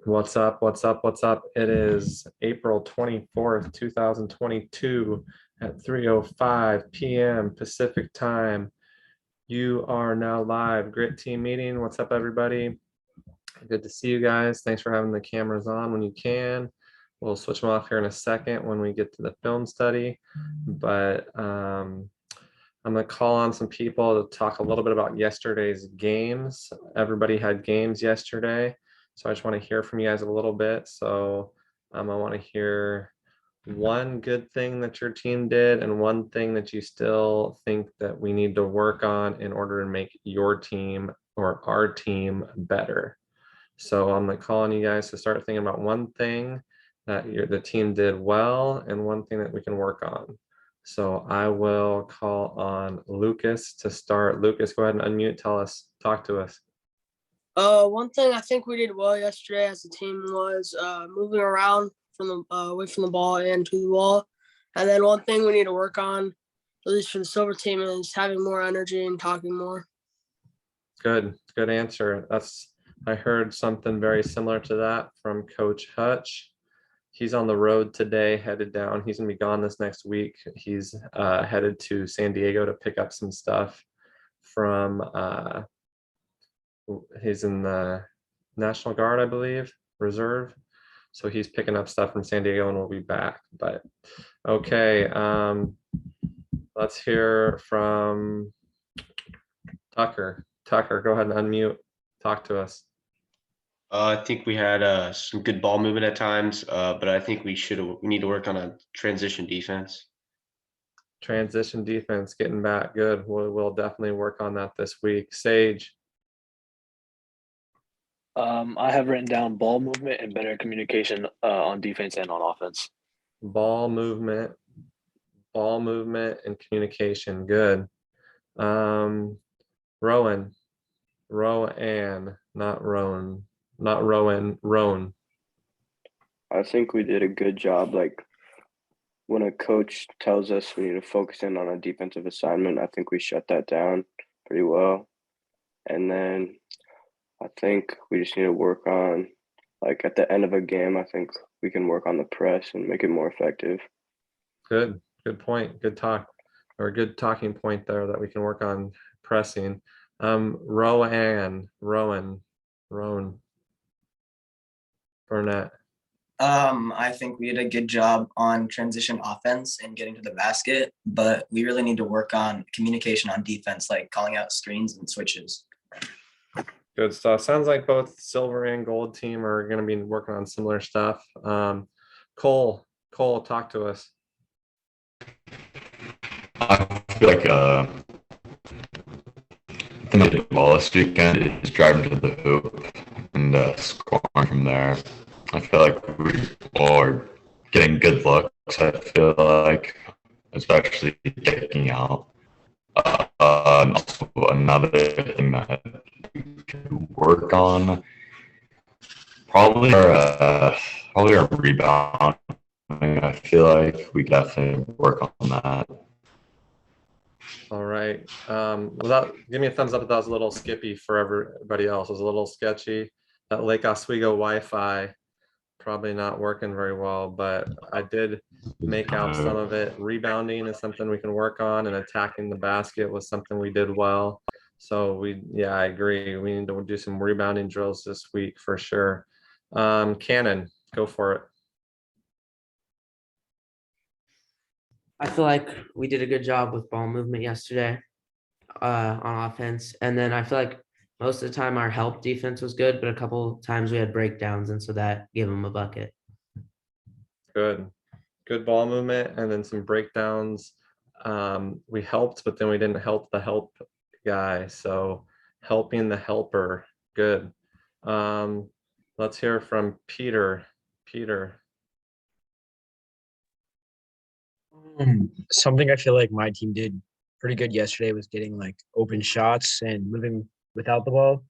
What's up? What's up? What's up? It is April 24th, 2022 at 3:05 p.m. Pacific time. You are now live. Grit team meeting. What's up, everybody? Good to see you guys. Thanks for having the cameras on when you can. We'll switch them off here in a second when we get to the film study. But I'm going to call on some people to talk a little bit about yesterday's games. Everybody had games yesterday. So I just want to hear from you guys a little bit. So I want to hear one good thing that your team did and one thing that you still think that we need to work on in order to make your team or our team better. So I'm like calling you guys to start thinking about one thing that the team did well and one thing that we can work on. So I will call on Lucas to start. Lucas, go ahead and unmute. Talk to us. One thing I think we did well yesterday as a team was moving around from the away from the ball and to the ball. And then one thing we need to work on, at least for the silver team, is having more energy and talking more. Good answer. I heard something very similar to that from Coach Hutch. He's on the road today, headed down. He's gonna be gone this next week. He's headed to San Diego to pick up some stuff from he's in the National Guard, I believe, Reserve. So he's picking up stuff from San Diego and we'll be back. But okay, let's hear from Tucker. Tucker, go ahead and unmute. Talk to us. I think we had some good ball movement at times, but I think we need to work on a transition defense. Transition defense, getting back. Good. We'll definitely work on that this week. Sage. I have written down ball movement and better communication on defense and on offense. Ball movement and communication. Good. Rowan, not Rowan. Not Rowan, Roan. I think we did a good job. Like when a coach tells us we need to focus in on a defensive assignment, I think we shut that down pretty well. And then I think we just need to work on, like at the end of a game, I think we can work on the press and make it more effective. Good point. Good talk, or a good talking point there that we can work on pressing. Rowan, Burnett. I think we did a good job on transition offense and getting to the basket, but we really need to work on communication on defense, like calling out screens and switches. Good stuff. Sounds like both silver and gold team are going to be working on similar stuff. Cole, talk to us. I feel like the ball this weekend is driving to the hoop and scoring from there. I feel like we all are getting good looks. I feel like, especially kicking out. Also, another thing that we can work on probably our rebound. I feel like we definitely work on that. All right. Give me a thumbs up if that was a little skippy for everybody else. It was a little sketchy. That Lake Oswego Wi-Fi probably not working very well, but I did make out some of it. Rebounding is something we can work on, and attacking the basket was something we did well. So I agree. We need to do some rebounding drills this week for sure. Cannon, go for it. I feel like we did a good job with ball movement yesterday on offense. And then I feel like most of the time our help defense was good, but a couple times we had breakdowns, and so that gave them a bucket. Good ball movement and then some breakdowns. We helped, but then we didn't help the help guy. So helping the helper. Good. Let's hear from Peter. Something I feel like my team did pretty good yesterday was getting like open shots and moving without the ball.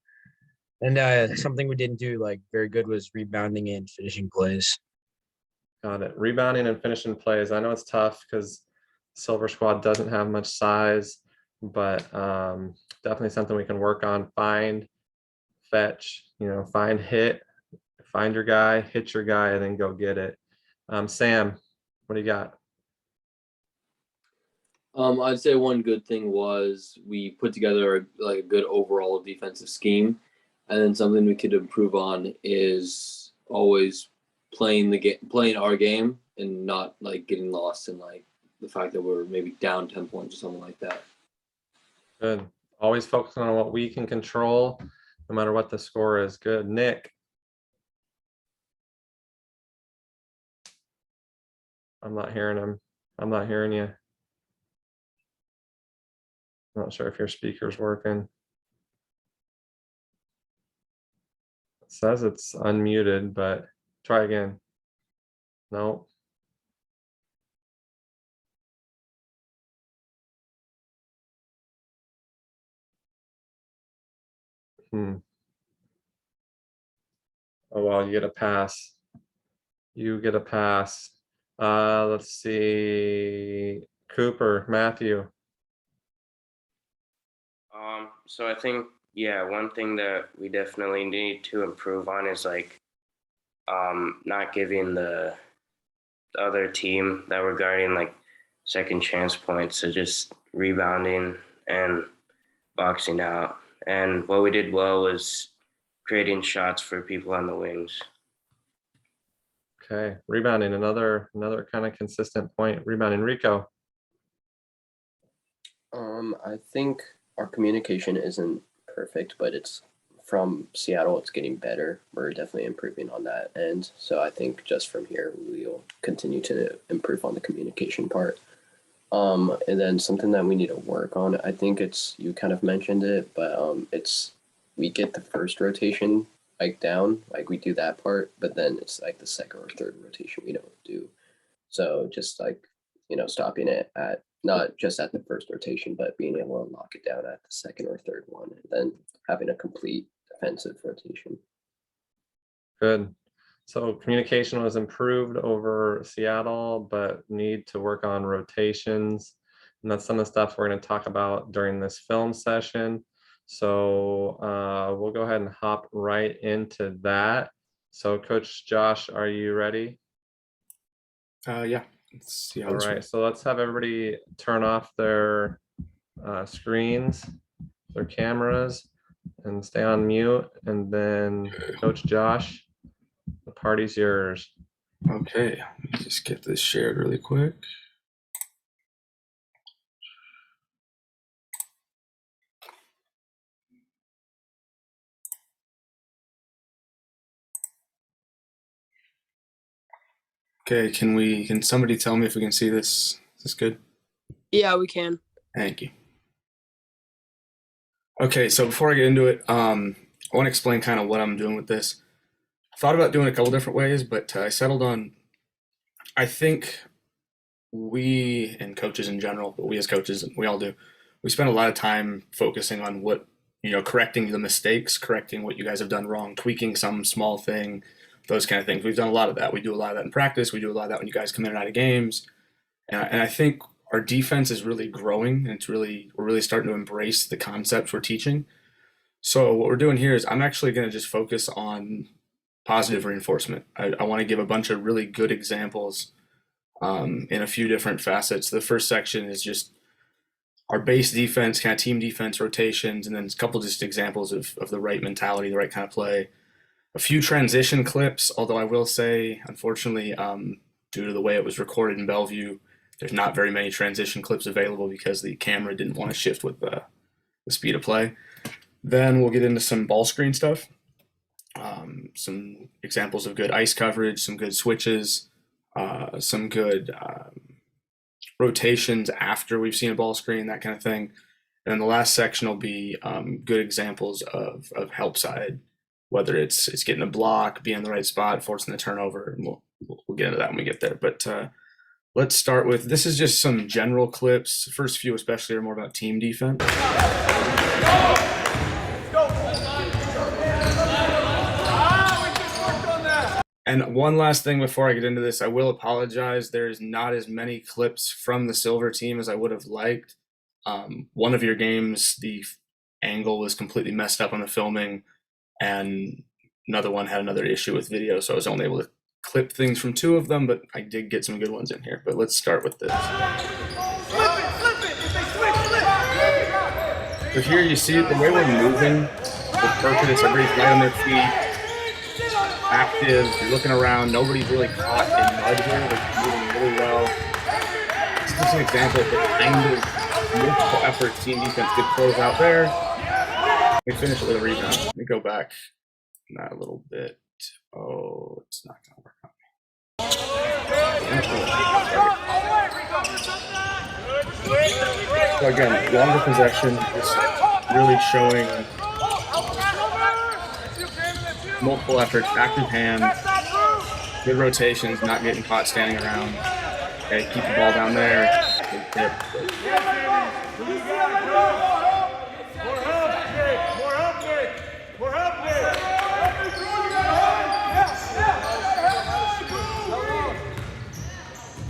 And something we didn't do like very good was rebounding and finishing plays. Got it. Rebounding and finishing plays. I know it's tough because Silver Squad doesn't have much size, but definitely something we can work on. Find, fetch, find, hit, find your guy, hit your guy, and then go get it. Sam, what do you got? I'd say one good thing was we put together a good overall defensive scheme, and then something we could improve on is always playing our game, and not like getting lost in like the fact that we're maybe down 10 points or something like that. Good. Always focusing on what we can control, no matter what the score is. Good. Nick. I'm not hearing him. I'm not hearing you. I'm not sure if your speaker's working. It says it's unmuted, but try again. No. Oh, well, you get a pass. You get a pass. Let's see. Cooper, Matthew. So I think, yeah, one thing that we definitely need to improve on is like not giving the other team that we're guarding like second chance points, so just rebounding and boxing out. And what we did well was creating shots for people on the wings. Okay, rebounding, another kind of consistent point. Rebounding, Rico. I think our communication isn't perfect, but it's from Seattle, it's getting better. We're definitely improving on that end. So I think just from here, we'll continue to improve on the communication part. And then something that we need to work on, I think it's, you kind of mentioned it, but it's, we get the first rotation like down, like we do that part, but then it's like the second or third rotation we don't do. So just like, stopping it at not just at the first rotation, but being able to lock it down at the second or third one, and then having a complete defensive rotation. Good. So communication was improved over Seattle, but need to work on rotations. And that's some of the stuff we're going to talk about during this film session. So we'll go ahead and hop right into that. So Coach Josh, are you ready? Yeah. Let's see how All right, so let's have everybody turn off their screens, their cameras, and stay on mute. And then Coach Josh, the party's yours. Okay, let me just get this shared really quick. Okay, can somebody tell me if we can see this? Is this good? Yeah, we can. Thank you. Okay, so before I get into it, I want to explain kind of what I'm doing with this. I thought about doing it a couple different ways, but I settled on, I think we, and coaches in general, but we as coaches, we all do, we spend a lot of time focusing on what, correcting the mistakes, correcting what you guys have done wrong, tweaking some small thing, those kind of things. We've done a lot of that. We do a lot of that in practice. We do a lot of that when you guys come in and out of games. And I think our defense is really growing, and we're really starting to embrace the concepts we're teaching. So what we're doing here is I'm actually going to just focus on positive reinforcement. I want to give a bunch of really good examples in a few different facets. The first section is just our base defense, kind of team defense rotations, and then a couple just examples of the right mentality, the right kind of play. A few transition clips, although I will say, unfortunately, due to the way it was recorded in Bellevue, there's not very many transition clips available because the camera didn't want to shift with the speed of play. Then we'll get into some ball screen stuff, some examples of good ice coverage, some good switches, some good rotations after we've seen a ball screen, that kind of thing. And then the last section will be good examples of help side, whether it's getting a block, being in the right spot, forcing the turnover, and we'll get into that when we get there. But let's start with, this is just some general clips. The first few especially are more about team defense. And one last thing before I get into this, I will apologize. There's not as many clips from the Silver team as I would have liked. One of your games, the angle was completely messed up on the filming, and another one had another issue with video, so I was only able to clip things from 2 of them, but I did get some good ones in here. But let's start with this. So here you see the way we're moving with purpose. Everybody's light on their feet, active, you're looking around. Nobody's really caught in mud here. They're moving really well. This is just an example of the kind of multiple effort team defense could close out there. We finish it with a rebound. Let me go back that a little bit. Oh, it's not going to work on me. So again, longer possession, just really showing multiple efforts, active hands, good rotations, not getting caught standing around. Okay, keep the ball down there. Good tip.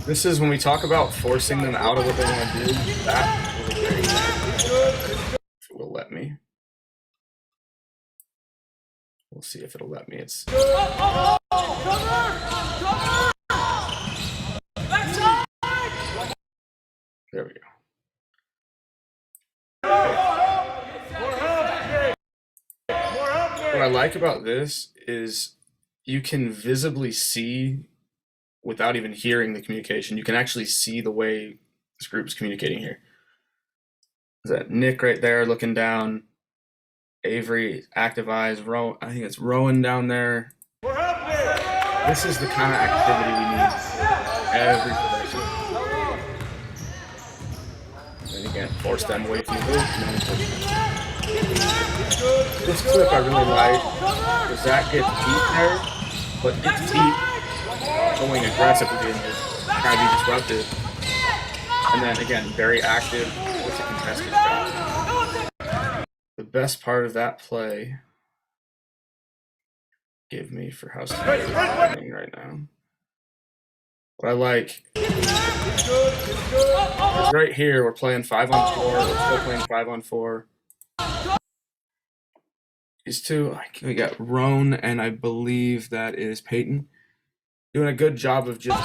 This is when we talk about forcing them out of what they want to do. That was a great example. If it will let me. We'll see if it'll let me. It's there we go. What I like about this is you can visibly see, without even hearing the communication, you can actually see the way this group's communicating here. Is that Nick right there looking down? Avery, active eyes, I think it's Rowan down there. This is the kind of activity we need every possession. And again, force them away from the hoop. This clip I really like, because Zach gets deep there, but gets deep going aggressively and just trying to be disruptive. And then again, very active. It's a contested shot. The best part of that play, give me for how smart it's running right now. What I like is right here, we're playing 5-on-4. We're still playing 5-on-4. These two, we got Roan and I believe that is Peyton. Doing a good job of just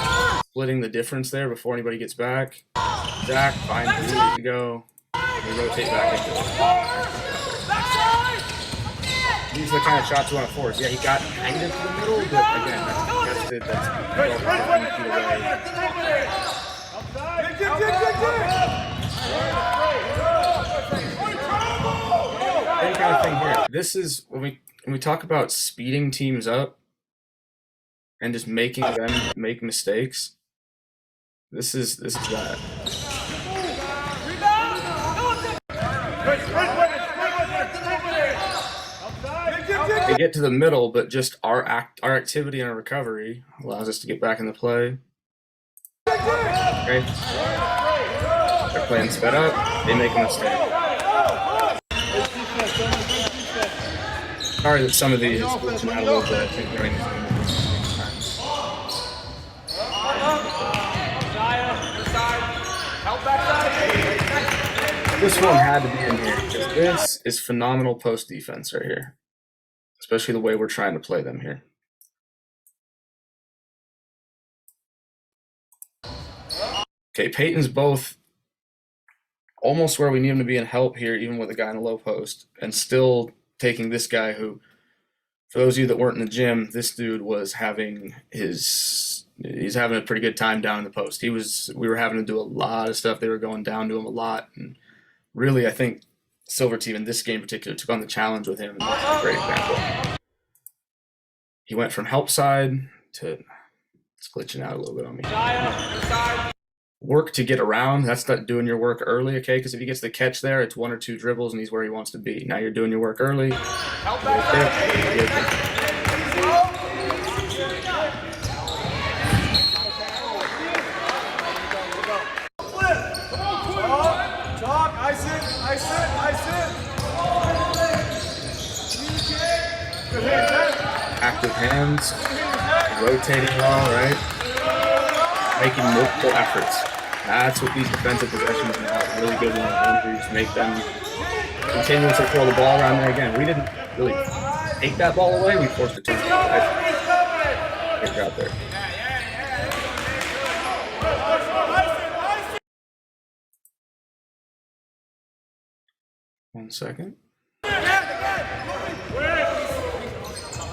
splitting the difference there before anybody gets back. Zach finds where he needs to go. We rotate back into it. These are the kind of shots we want to force. Yeah, he got kind of to the middle, but again, that's contested. That's same kind of thing here. This is when we talk about speeding teams up and just making them make mistakes. This is that. They get to the middle, but just our activity and our recovery allows us to get back in the play. Okay. They're playing sped up. They make a mistake. Sorry that some of these glitching out a little bit. I think during these times. This one had to be in here because this is phenomenal post defense right here. Especially the way we're trying to play them here. Okay, Peyton's both almost where we need him to be in help here, even with a guy in the low post, and still taking this guy who, for those of you that weren't in the gym, this dude was having he's having a pretty good time down in the post. We were having to do a lot of stuff. They were going down to him a lot. And really, I think Silver Team in this game in particular took on the challenge with him, and that's a great example. He went from help side to, it's glitching out a little bit on me. Work to get around. That's not doing your work early, okay? Because if he gets the catch there, it's 1 or 2 dribbles and he's where he wants to be. Now you're doing your work early. Active hands, rotating well, right? Making multiple efforts. That's what these defensive possessions are really good ones. Make them continuously throw the ball around there. Again, we didn't really take that ball away, we forced a turnover. Good job there. One second. I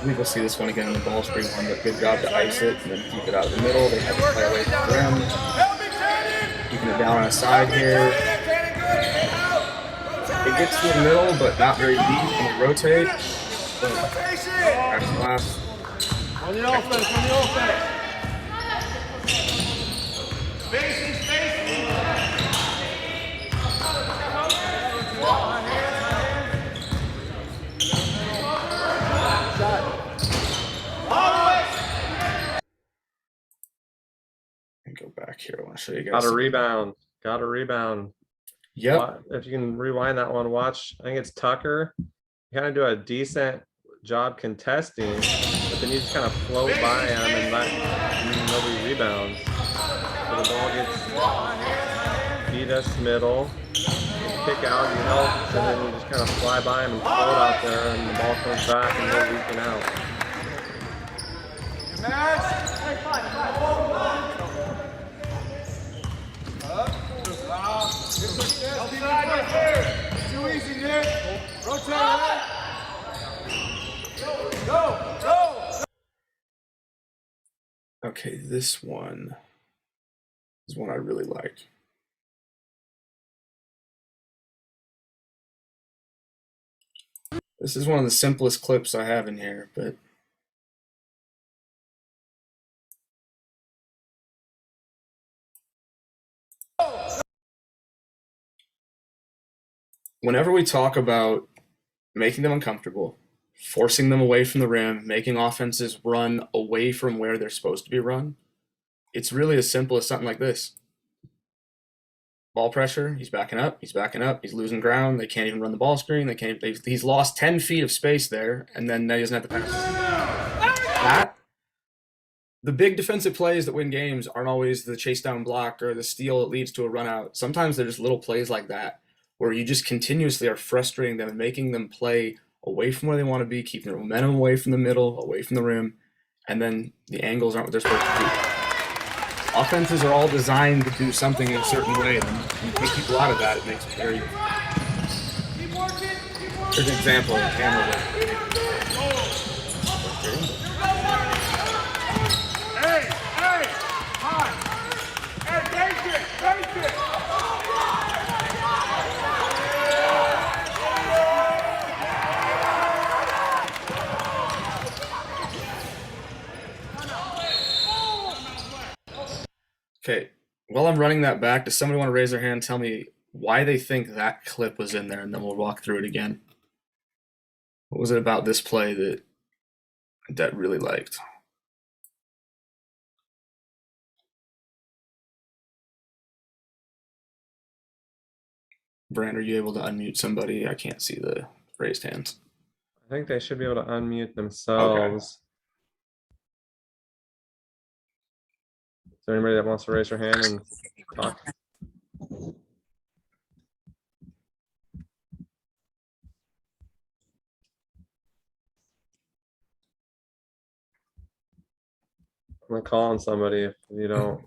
think we'll see this one again in the ball screen one, but good job to ice it and then keep it out of the middle. They have to play away from the rim. Keeping it down on a side here. It gets to the middle, but not very deep. And we rotate. Glass. On the offense, on the offense. Spacing, spacing. Go back here. I want to show you guys. Got a rebound. Got a rebound. Yep. If you can rewind that one, watch. I think it's Tucker. You kind of do a decent job contesting, but then you just kind of float by him and let nobody rebounds. So the ball gets beat us middle, kick out, you help, and then you just kind of fly by him and float out there, and the ball comes back and they're leaking out. Too easy, Nick. Rotate. Go. Okay, this one is one I really like. This is one of the simplest clips I have in here, but whenever we talk about making them uncomfortable, forcing them away from the rim, making offenses run away from where they're supposed to be run, it's really as simple as something like this. Ball pressure, he's backing up, he's losing ground, they can't even run the ball screen, he's lost 10 feet of space there, and then he doesn't have the pass. The big defensive plays that win games aren't always the chase down block or the steal that leads to a run out. Sometimes they're just little plays like that, where you just continuously are frustrating them and making them play away from where they want to be, keeping their momentum away from the middle, away from the rim, and then the angles aren't what they're supposed to do. Offenses are all designed to do something in a certain way, and when you take people out of that, it makes it very... Here's an example of the camera work. Okay, while I'm running that back, does somebody want to raise their hand and tell me why they think that clip was in there, and then we'll walk through it again? What was it about this play that really liked? Brand, are you able to unmute somebody? I can't see the raised hands. I think they should be able to unmute themselves. Is there anybody that wants to raise their hand and talk? I'm gonna call on somebody if you don't.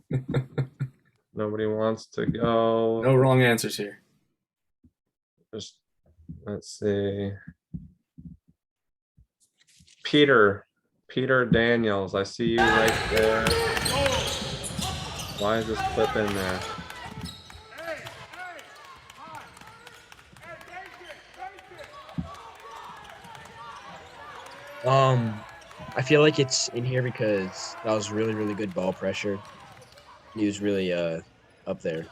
Nobody wants to go. No wrong answers here. Just let's see. Peter Daniels, I see you right there. Why is this clip in there? I feel like it's in here because that was really, really good ball pressure. He was really up there.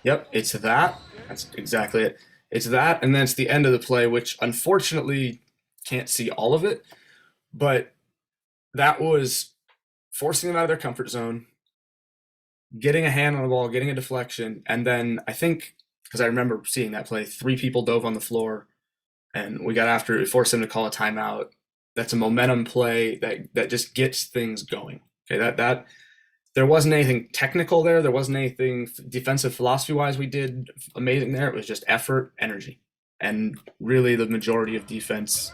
Yep, it's that. That's exactly it. It's that, and then it's the end of the play, which unfortunately can't see all of it, but that was forcing them out of their comfort zone, getting a hand on the ball, getting a deflection, and then I think, because I remember seeing that play, 3 people dove on the floor, and we got after it. We forced them to call a timeout. That's a momentum play that just gets things going. Okay, that there wasn't anything technical there. There wasn't anything defensive philosophy-wise we did amazing there. It was just effort, energy, and really the majority of defense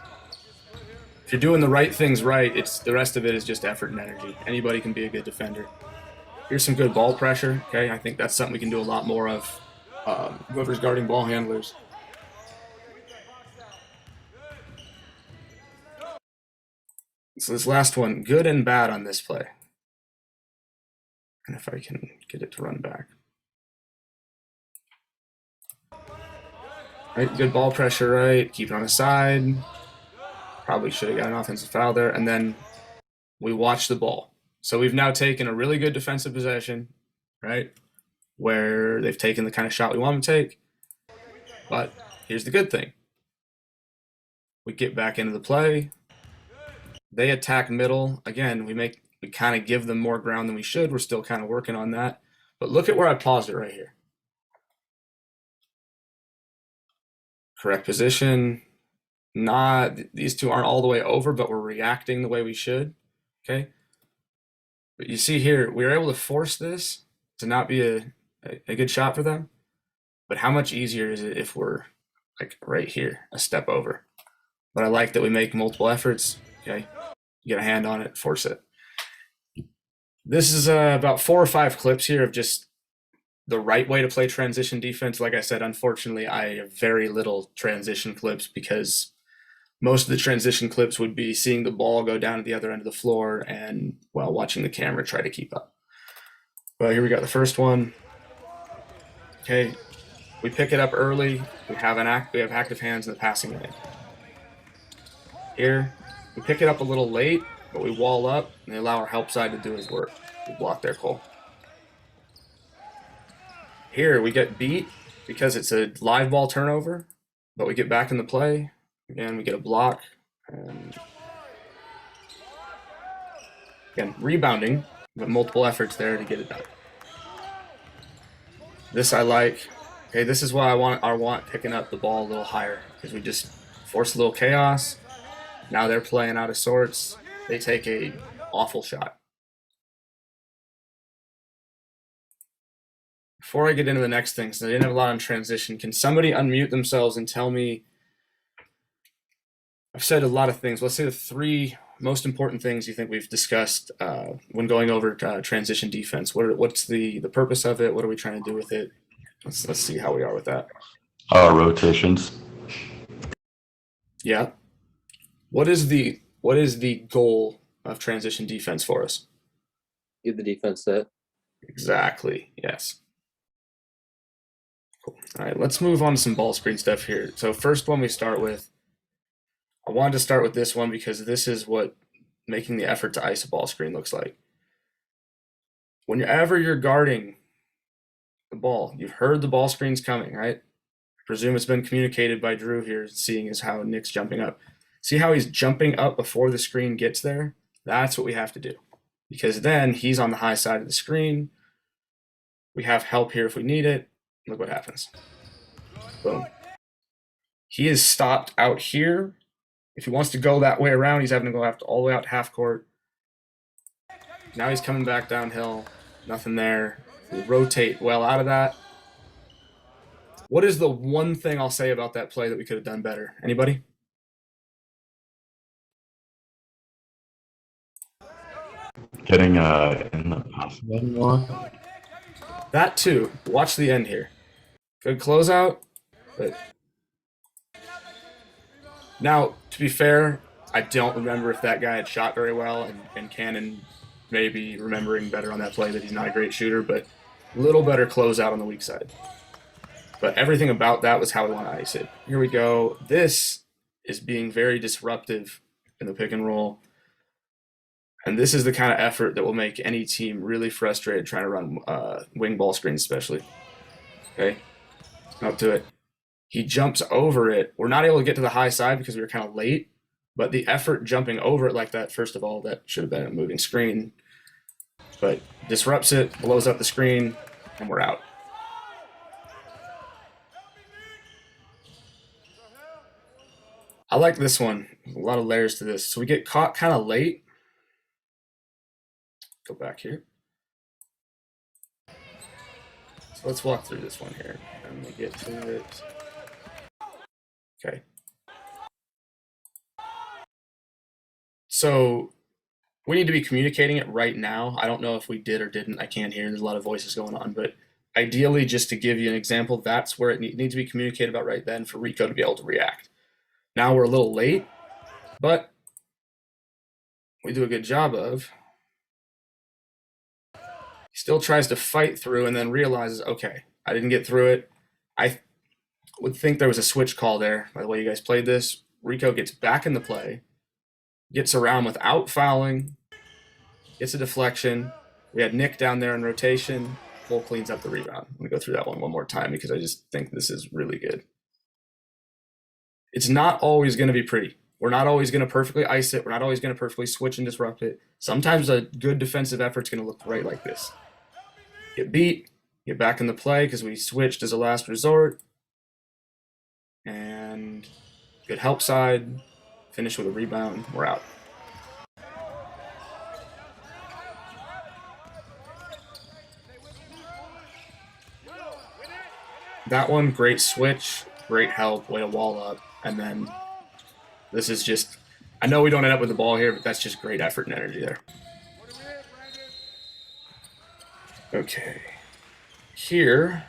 if you're doing the right things right, it's the rest of it is just effort and energy. Anybody can be a good defender. Here's some good ball pressure. Okay, I think that's something we can do a lot more of. Whoever's guarding ball handlers. So this last one, good and bad on this play. And if I can get it to run back. Right, good ball pressure, right? Keep it on the side. Probably should have got an offensive foul there. And then we watch the ball. So we've now taken a really good defensive possession, right? Where they've taken the kind of shot we want them to take. But here's the good thing. We get back into the play. They attack middle. Again, we kind of give them more ground than we should. We're still kind of working on that. But look at where I paused it right here. Correct position. These two aren't all the way over, but we're reacting the way we should. Okay. But you see here, we were able to force this to not be a good shot for them. But how much easier is it if we're like right here, a step over? But I like that we make multiple efforts. Okay. You get a hand on it, force it. This is about 4 or 5 clips here of just the right way to play transition defense. Like I said, unfortunately, I have very little transition clips because most of the transition clips would be seeing the ball go down to the other end of the floor and while watching the camera try to keep up. Well, here we got the first one. Okay, we pick it up early. We have active hands in the passing lane. Here, we pick it up a little late, but we wall up and they allow our help side to do his work. We block their call. Here, we get beat because it's a live ball turnover, but we get back in the play. Again, we get a block. And again, rebounding, but multiple efforts there to get it done. This I like. Okay, this is why I want picking up the ball a little higher, because we just force a little chaos. Now they're playing out of sorts. They take a awful shot. Before I get into the next thing, since I didn't have a lot on transition, can somebody unmute themselves and tell me, I've said a lot of things. Let's say the 3 most important things you think we've discussed when going over transition defense. What's the purpose of it? What are we trying to do with it? Let's see how we are with that. Rotations. Yeah. What is the goal of transition defense for us? Get the defense set. Exactly. Yes. Cool. All right, let's move on to some ball screen stuff here. So first one we start with, I wanted to start with this one because this is what making the effort to ice a ball screen looks like. Whenever you're guarding the ball, you've heard the ball screen's coming, right? I presume it's been communicated by Drew here, seeing as how Nick's jumping up. See how he's jumping up before the screen gets there? That's what we have to do. Because then he's on the high side of the screen. We have help here if we need it. Look what happens. Boom. He is stopped out here. If he wants to go that way around, he's having to go all the way out to half court. Now he's coming back downhill. Nothing there. We rotate well out of that. What is the one thing I'll say about that play that we could have done better? Anybody? Getting in the pass more. That too. Watch the end here. Good closeout. But now, to be fair, I don't remember if that guy had shot very well, and Cannon may be remembering better on that play that he's not a great shooter, but a little better closeout on the weak side. But everything about that was how we want to ice it. Here we go. This is being very disruptive in the pick and roll. And this is the kind of effort that will make any team really frustrated trying to run wing ball screens, especially. Okay, up to it. He jumps over it. We're not able to get to the high side because we were kind of late, but the effort jumping over it like that, first of all, that should have been a moving screen. But disrupts it, blows up the screen, and we're out. I like this one. There's a lot of layers to this. So we get caught kind of late. Go back here. So let's walk through this one here. And we get to it. Okay. So we need to be communicating it right now. I don't know if we did or didn't. I can't hear. There's a lot of voices going on, but ideally, just to give you an example, that's where it needs to be communicated about right then for Rico to be able to react. Now we're a little late, but we do a good job of. He still tries to fight through and then realizes, okay, I didn't get through it. I would think there was a switch call there by the way you guys played this. Rico gets back in the play, gets around without fouling, gets a deflection. We had Nick down there in rotation. Cole cleans up the rebound. I'm going to go through that one more time because I just think this is really good. It's not always going to be pretty. We're not always going to perfectly ice it. We're not always going to perfectly switch and disrupt it. Sometimes a good defensive effort's going to look right like this. Get beat, get back in the play because we switched as a last resort. And good help side. Finish with a rebound. We're out. That one, great switch, great help, way to wall up. And then this is just, I know we don't end up with the ball here, but that's just great effort and energy there. Okay. Here,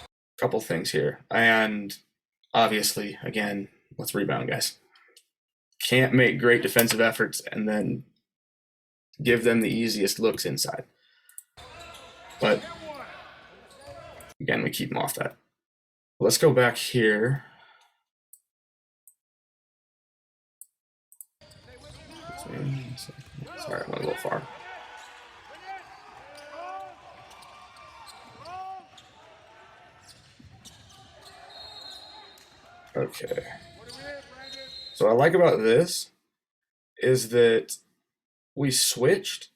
a couple things here. And obviously, again, let's rebound, guys. Can't make great defensive efforts and then give them the easiest looks inside. But again, we keep them off that. Let's go back here. Sorry, I went a little far. Okay. So what I like about this is that we switched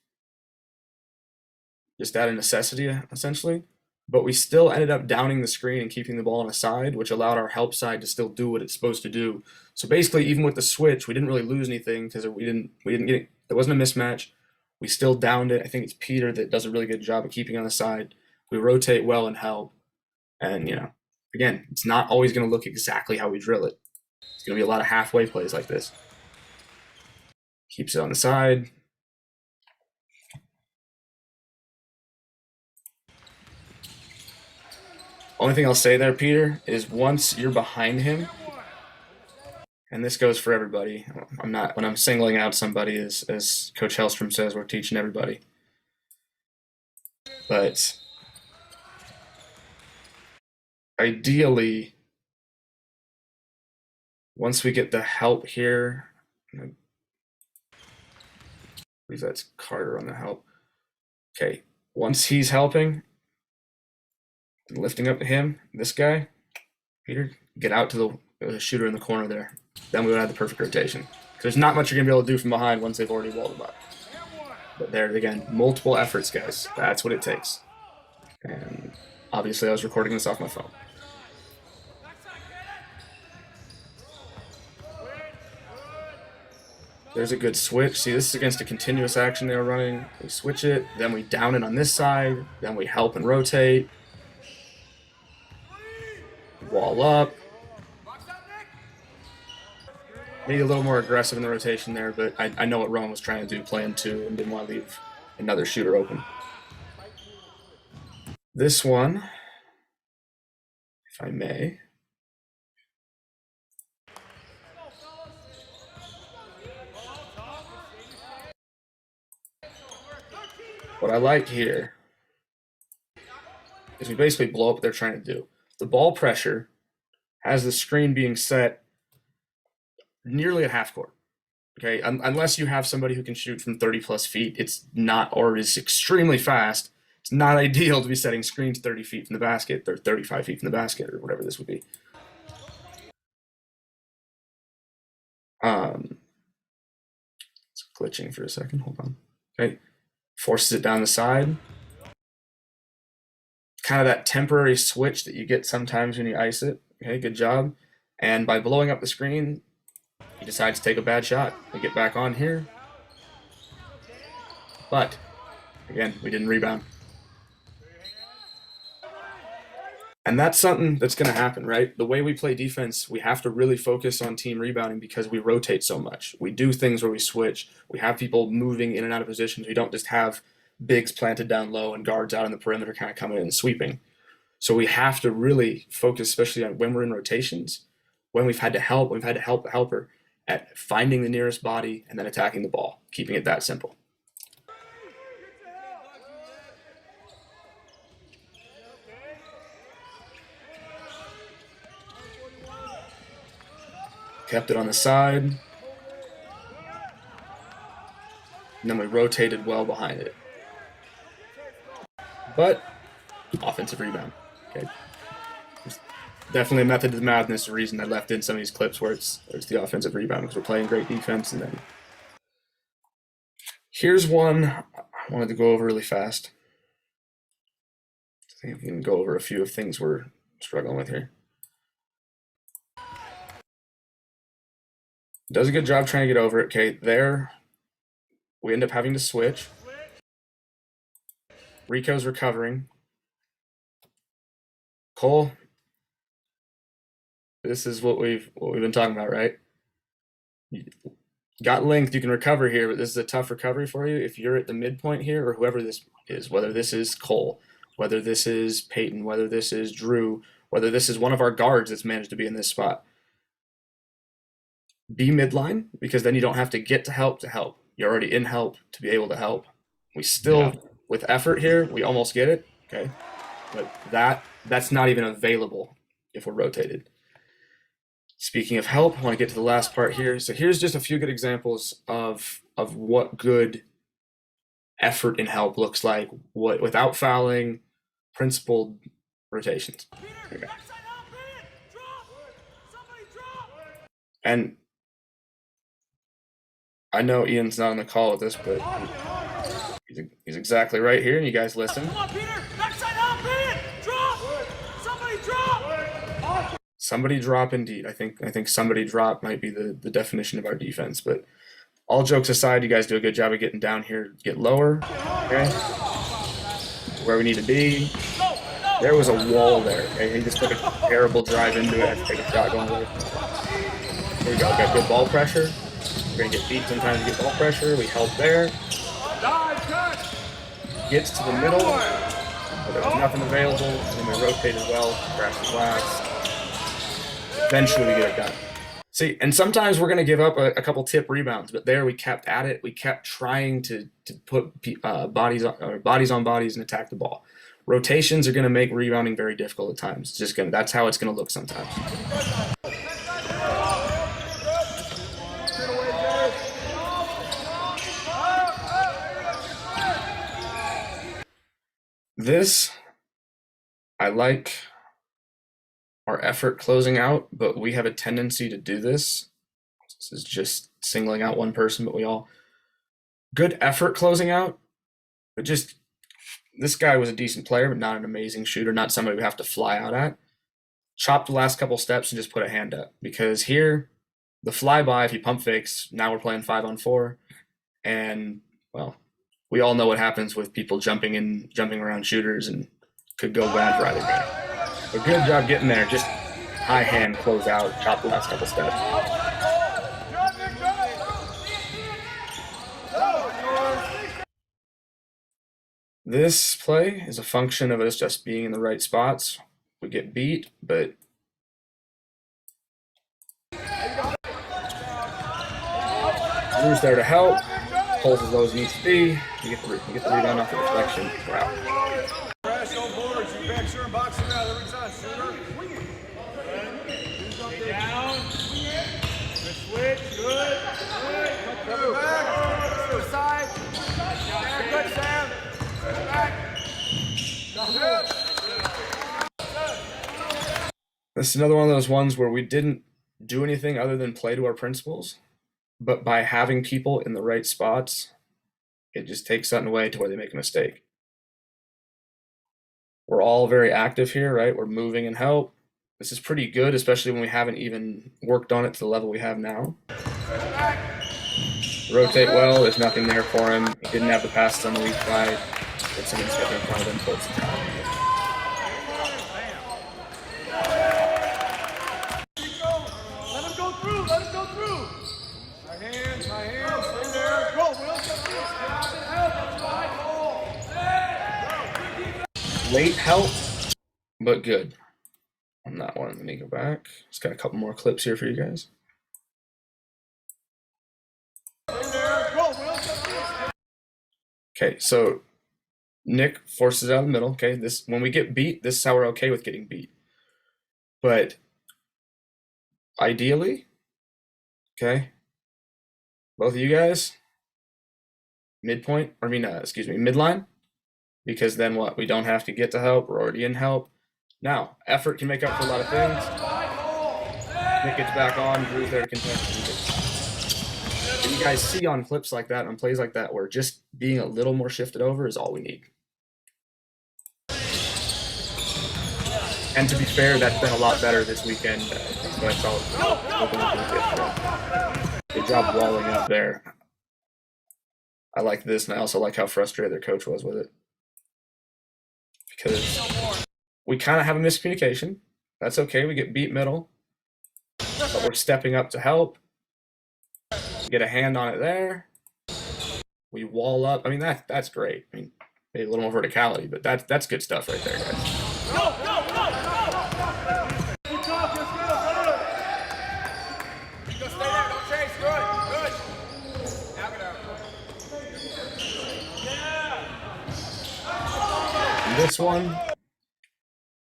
just out of necessity, essentially, but we still ended up downing the screen and keeping the ball on a side, which allowed our help side to still do what it's supposed to do. So basically, even with the switch, we didn't really lose anything because we didn't get it. There wasn't a mismatch. We still downed it. I think it's Peter that does a really good job of keeping on the side. We rotate well and help. And, you know, again, it's not always going to look exactly how we drill it. It's going to be a lot of halfway plays like this. Keeps it on the side. Only thing I'll say there, Peter, is once you're behind him, and this goes for everybody. I'm not, when I'm singling out somebody, as Coach Hellstrom says, we're teaching everybody. But ideally, once we get the help here, I believe that's Carter on the help. Okay, once he's helping, lifting up to him, this guy, Peter, get out to the shooter in the corner there. Then we would have the perfect rotation. There's not much you're going to be able to do from behind once they've already walled them up. But there, again, multiple efforts, guys. That's what it takes. And obviously, I was recording this off my phone. There's a good switch. See, this is against a continuous action they were running. We switch it, then we down it on this side, then we help and rotate. Wall up. Maybe a little more aggressive in the rotation there, but I know what Rowan was trying to do, playing two, and didn't want to leave another shooter open. This one, if I may. What I like here is we basically blow up what they're trying to do. The ball pressure has the screen being set nearly at half court. Okay, unless you have somebody who can shoot from 30 plus feet, it's not, or is extremely fast. It's not ideal to be setting screens 30 feet from the basket or 35 feet from the basket or whatever this would be. It's glitching for a second. Hold on. Okay, forces it down the side. Kind of that temporary switch that you get sometimes when you ice it. Okay, good job. And by blowing up the screen, he decides to take a bad shot. We get back on here. But, again, we didn't rebound. And that's something that's going to happen, right? The way we play defense, we have to really focus on team rebounding because we rotate so much. We do things where we switch. We have people moving in and out of positions. We don't just have bigs planted down low and guards out on the perimeter kind of coming in and sweeping. So we have to really focus, especially on when we're in rotations, when we've had to help the helper at finding the nearest body and then attacking the ball, keeping it that simple. Kept it on the side. And then we rotated well behind it. But offensive rebound. Okay. There's definitely a method to the madness, the reason I left in some of these clips where it's the offensive rebound, because we're playing great defense. And then here's one I wanted to go over really fast. I think we can go over a few of things we're struggling with here. Does a good job trying to get over it. Okay, there we end up having to switch. Rico's recovering. Cole, this is what we've been talking about, right? You got length, you can recover here, but this is a tough recovery for you. If you're at the midpoint here, or whoever this is, whether this is Cole, whether this is Peyton, whether this is Drew, whether this is one of our guards that's managed to be in this spot, be midline, because then you don't have to get to help. You're already in help to be able to help. We still, with effort here, we almost get it, okay? But that's not even available if we're rotated. Speaking of help, I want to get to the last part here. So here's just a few good examples of what good effort in help looks like, what without fouling, principled rotations. Okay. And I know Ian's not on the call with this, but he's exactly right here, and you guys listen. Come on, Peter! Backside help, Peter! Drop! Somebody drop! Somebody drop, indeed. I think somebody drop might be the definition of our defense. But all jokes aside, you guys do a good job of getting down here, get lower. Okay, where we need to be. There was a wall there. Okay, he just took a terrible drive into it. I had to take a shot going away. There you go. Got good ball pressure. We're gonna get beat sometimes to get ball pressure. We held there. Gets to the middle, but there was nothing available, and then we rotated well, crashed the glass. Eventually we get it done. See, and sometimes we're gonna give up a couple tip rebounds, but there we kept at it. We kept trying to put bodies on bodies and attack the ball. Rotations are gonna make rebounding very difficult at times. It's just that's how it's gonna look sometimes. This, I like our effort closing out, but we have a tendency to do this. This is just singling out one person, but we all good effort closing out, but just this guy was a decent player, but not an amazing shooter, not somebody we have to fly out at. Chop the last couple steps and just put a hand up, because here the flyby, if he pump fakes, now we're playing 5-on-4, and well, we all know what happens with people jumping around shooters, and could go bad for either guy. But good job getting there. Just high hand, close out, chop the last couple steps. This play is a function of us just being in the right spots. We get beat, but Drew's there to help. Pulls as low as it needs to be. You get the rebound off the deflection. We're out. Crash on boards. You back sure and box it out every time, shooter. Stay down. Good switch. Good. Coming back. To the side. Good, Sam. Back. This is another one of those ones where we didn't do anything other than play to our principles. But by having people in the right spots, it just takes something away to where they make a mistake. We're all very active here, right? We're moving and help. This is pretty good, especially when we haven't even worked on it to the level we have now. Rotate well, there's nothing there for him. He didn't have the passes on the weak side. Get someone stepping in front of him, pulls the time. hands, stay there. Go, Will. Late help, but good on that one. Let me go back. Just got a couple more clips here for you guys. Okay, so Nick forces it out of the middle. Okay, this when we get beat, this is how we're okay with getting beat. But ideally, okay, both of you guys, midpoint, or midline, because then what? We don't have to get to help. We're already in help. Now, effort can make up for a lot of things. Nick gets back on, Drew's there to contest. And you guys see on clips like that, on plays like that, where just being a little more shifted over is all we need. And to be fair, that's been a lot better this weekend. So I saw good job walling up there. I like this, and I also like how frustrated their coach was with it. Because we kind of have a miscommunication. That's okay. We get beat middle. But we're stepping up to help. We get a hand on it there. We wall up. I mean, that's great. I mean, maybe a little more verticality, but that's good stuff right there, guys. This one,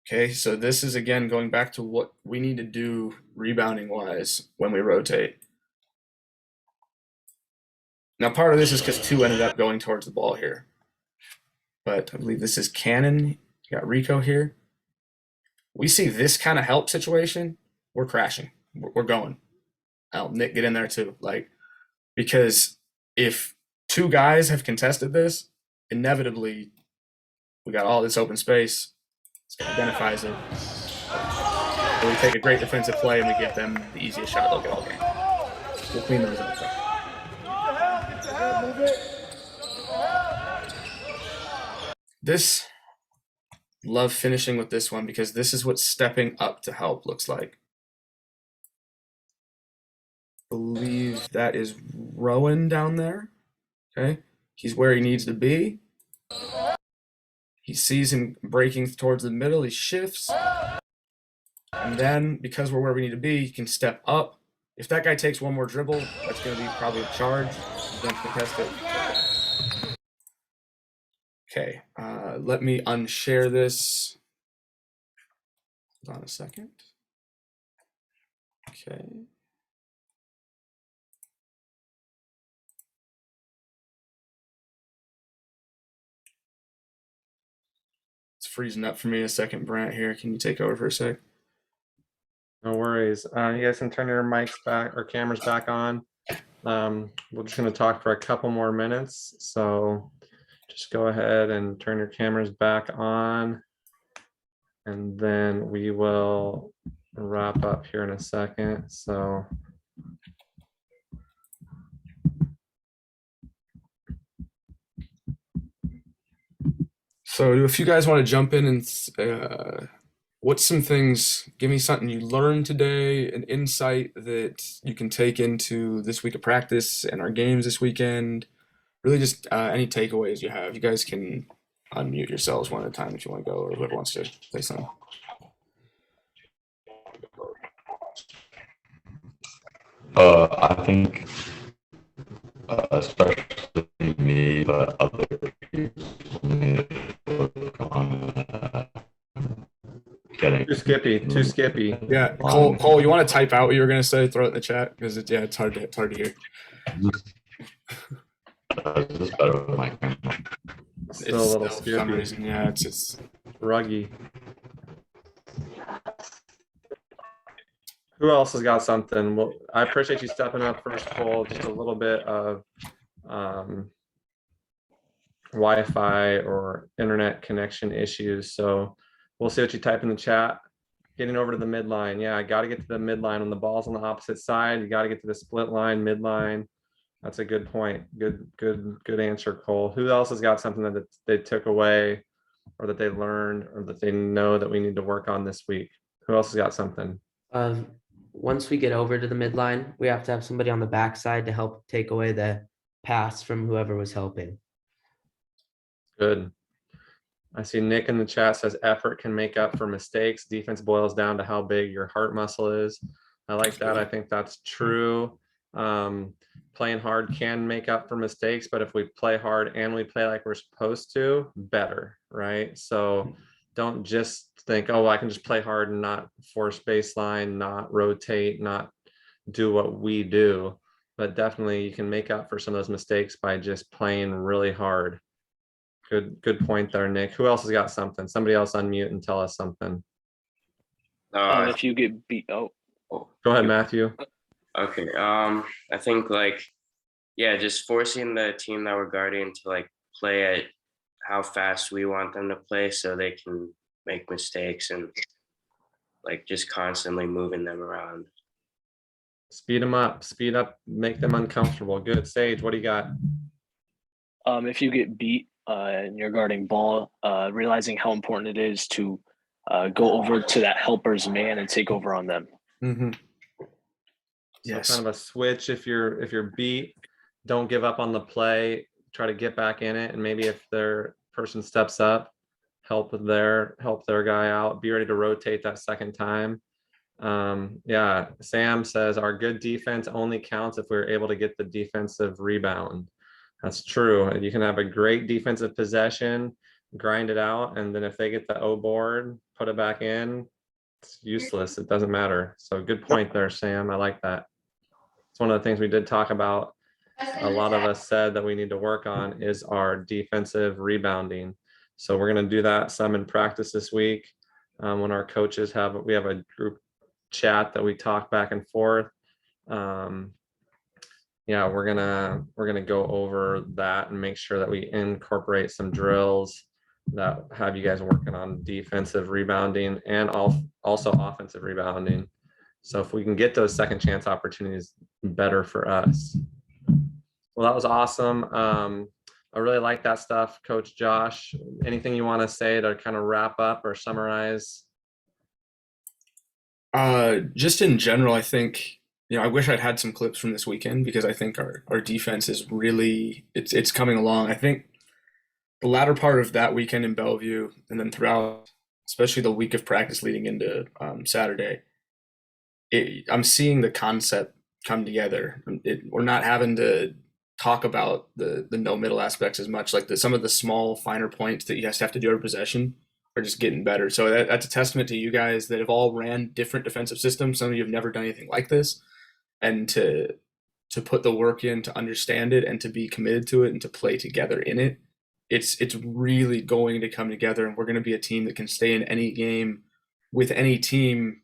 okay, so this is again going back to what we need to do rebounding wise when we rotate. Now part of this is because 2 ended up going towards the ball here, but I believe this is Cannon. You got Rico here. We see this kind of help situation, we're crashing, we're going. I'll Nick get in there too, like, because if 2 guys have contested this, inevitably we got all this open space. This guy identifies it. So we take a great defensive play and we give them the easiest shot they'll get all game. We'll clean those up. This, love finishing with this one because this is what stepping up to help looks like. I believe that is Rowan down there. Okay, he's where he needs to be. He sees him breaking towards the middle, he shifts. And then, because we're where we need to be, he can step up. If that guy takes one more dribble, that's going to be probably a charge. Then contest it. Okay, let me unshare this. Hold on a second. Okay. Freezing up for me a second, Brant. Here, can you take over for a sec? No worries. You guys can turn your mics back or cameras back on. We're just going to talk for a couple more minutes, so just go ahead and turn your cameras back on, and then we will wrap up here in a second. So if you guys want to jump in and what's some things, give me something you learned today, an insight that you can take into this week of practice and our games this weekend. Really just any takeaways you have. You guys can unmute yourselves one at a time if you want to go, or whoever wants to say something. I think, especially me, but other people need to work on getting. Too skippy. Yeah, Cole, you want to type out what you were going to say? Throw it in the chat because it's hard to hear. Is this better with my camera? Still a little skippy. For some reason, yeah, it's ruggy. Who else has got something? Well, I appreciate you stepping up first, Cole. Just a little bit of Wi-Fi or internet connection issues. So we'll see what you type in the chat. Getting over to the midline. Yeah, I got to get to the midline when the ball's on the opposite side. You got to get to the split line, midline. That's a good point. Good answer, Cole. Who else has got something that they took away or that they learned or that they know that we need to work on this week? Who else has got something? once we get over to the midline, we have to have somebody on the backside to help take away the pass from whoever was helping. Good. I see Nick in the chat says effort can make up for mistakes. Defense boils down to how big your heart muscle is. I like that. I think that's true. Playing hard can make up for mistakes, but if we play hard and we play like we're supposed to, better, right? So don't just think, oh, I can just play hard and not force baseline, not rotate, not do what we do. But definitely you can make up for some of those mistakes by just playing really hard. Good point there, Nick. Who else has got something? Somebody else unmute and tell us something. If you get beat, Go ahead, Matthew. Okay. I think just forcing the team that we're guarding to like play at how fast we want them to play, so they can make mistakes, and like just constantly moving them around. Speed them up. Speed up. Make them uncomfortable. Good. Sage, what do you got? If you get beat and you're guarding ball, realizing how important it is to go over to that helper's man and take over on them. Mm-hmm. Yes. So kind of a switch. If you're beat, don't give up on the play. Try to get back in it, and maybe if their person steps up, help their guy out. Be ready to rotate that second time. Yeah, Sam says our good defense only counts if we're able to get the defensive rebound. That's true. You can have a great defensive possession, grind it out, and then if they get the O board, put it back in, it's useless. It doesn't matter. So good point there, Sam. I like that. It's one of the things we did talk about. A lot of us said that we need to work on is our defensive rebounding. So we're going to do that some in practice this week. When our coaches we have a group chat that we talk back and forth. Yeah, we're gonna go over that and make sure that we incorporate some drills that have you guys working on defensive rebounding and also offensive rebounding. So if we can get those second chance opportunities, better for us. Well, that was awesome. I really like that stuff, Coach Josh. Anything you want to say to kind of wrap up or summarize? Just in general, I think, I wish I'd had some clips from this weekend, because I think our defense is really, it's coming along. I think the latter part of that weekend in Bellevue, and then throughout, especially the week of practice leading into Saturday, I'm seeing the concept come together. We're not having to talk about the no middle aspects as much. Like some of the small finer points that you guys have to do every possession are just getting better. So that's a testament to you guys that have all ran different defensive systems. Some of you have never done anything like this, and to put the work in to understand it and to be committed to it and to play together in it. It's really going to come together, and we're going to be a team that can stay in any game with any team,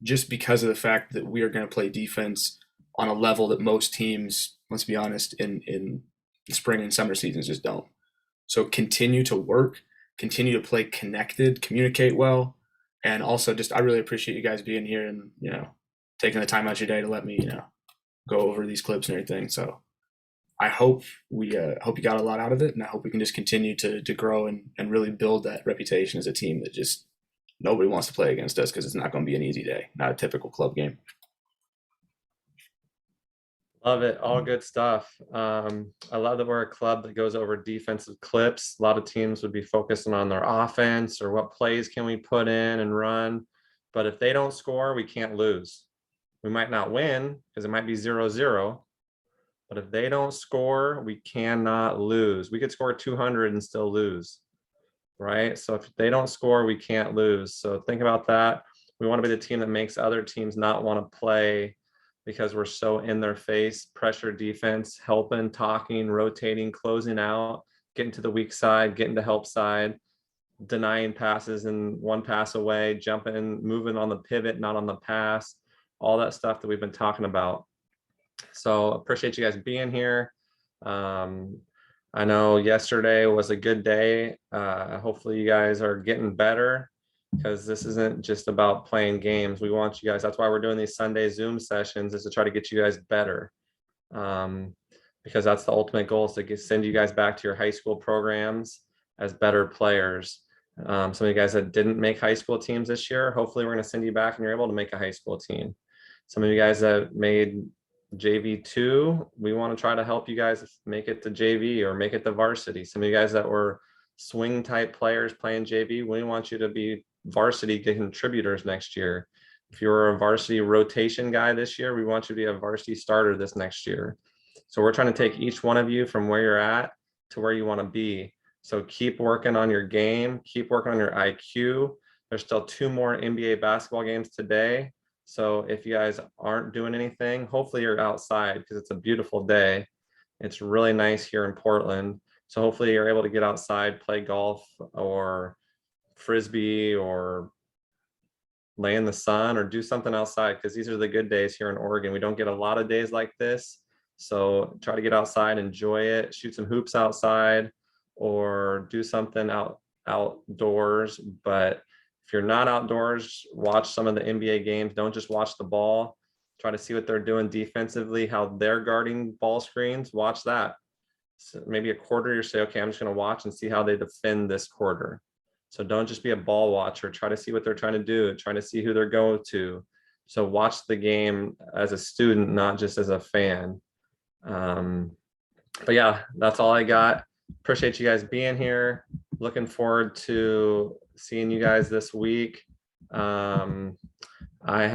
just because of the fact that we are going to play defense on a level that most teams, let's be honest, in spring and summer seasons just don't. So continue to work, continue to play connected, communicate well, and also I really appreciate you guys being here and taking the time out of your day to let me go over these clips and everything. So I hope you got a lot out of it, and I hope we can just continue to grow and really build that reputation as a team that just nobody wants to play against us, because it's not going to be an easy day, not a typical club game. Love it. All good stuff. I love that we're a club that goes over defensive clips. A lot of teams would be focusing on their offense or what plays can we put in and run. But if they don't score, we can't lose. We might not win because it might be 0-0. But if they don't score, we cannot lose. We could score 200 and still lose, right? So if they don't score, we can't lose. So think about that. We want to be the team that makes other teams not want to play because we're so in their face. Pressure defense, helping, talking, rotating, closing out, getting to the weak side, getting to help side, denying passes and one pass away, jumping, moving on the pivot, not on the pass, all that stuff that we've been talking about. So appreciate you guys being here. I know yesterday was a good day. Hopefully you guys are getting better, because this isn't just about playing games. We want you guys, that's why we're doing these Sunday Zoom sessions, is to try to get you guys better. Because that's the ultimate goal, is to send you guys back to your high school programs as better players. Some of you guys that didn't make high school teams this year, hopefully we're going to send you back and you're able to make a high school team. Some of you guys that made JV2, we want to try to help you guys make it to JV or make it to varsity. Some of you guys that were swing type players playing JV, we want you to be varsity contributors next year. If you're a varsity rotation guy this year, we want you to be a varsity starter this next year. So we're trying to take each one of you from where you're at to where you want to be. So keep working on your game, keep working on your IQ. There's still 2 more NBA basketball games today. So if you guys aren't doing anything, hopefully you're outside because it's a beautiful day. It's really nice here in Portland. So hopefully you're able to get outside, play golf or frisbee or lay in the sun or do something outside, because these are the good days here in Oregon. We don't get a lot of days like this. So try to get outside, enjoy it, shoot some hoops outside or do something outdoors. But if you're not outdoors, watch some of the NBA games. Don't just watch the ball. Try to see what they're doing defensively, how they're guarding ball screens. Watch that. So maybe a quarter, you say, okay, I'm just going to watch and see how they defend this quarter. So don't just be a ball watcher. Try to see what they're trying to do, try to see who they're going to. So watch the game as a student, not just as a fan. But yeah, that's all I got. Appreciate you guys being here. Looking forward to seeing you guys this week. I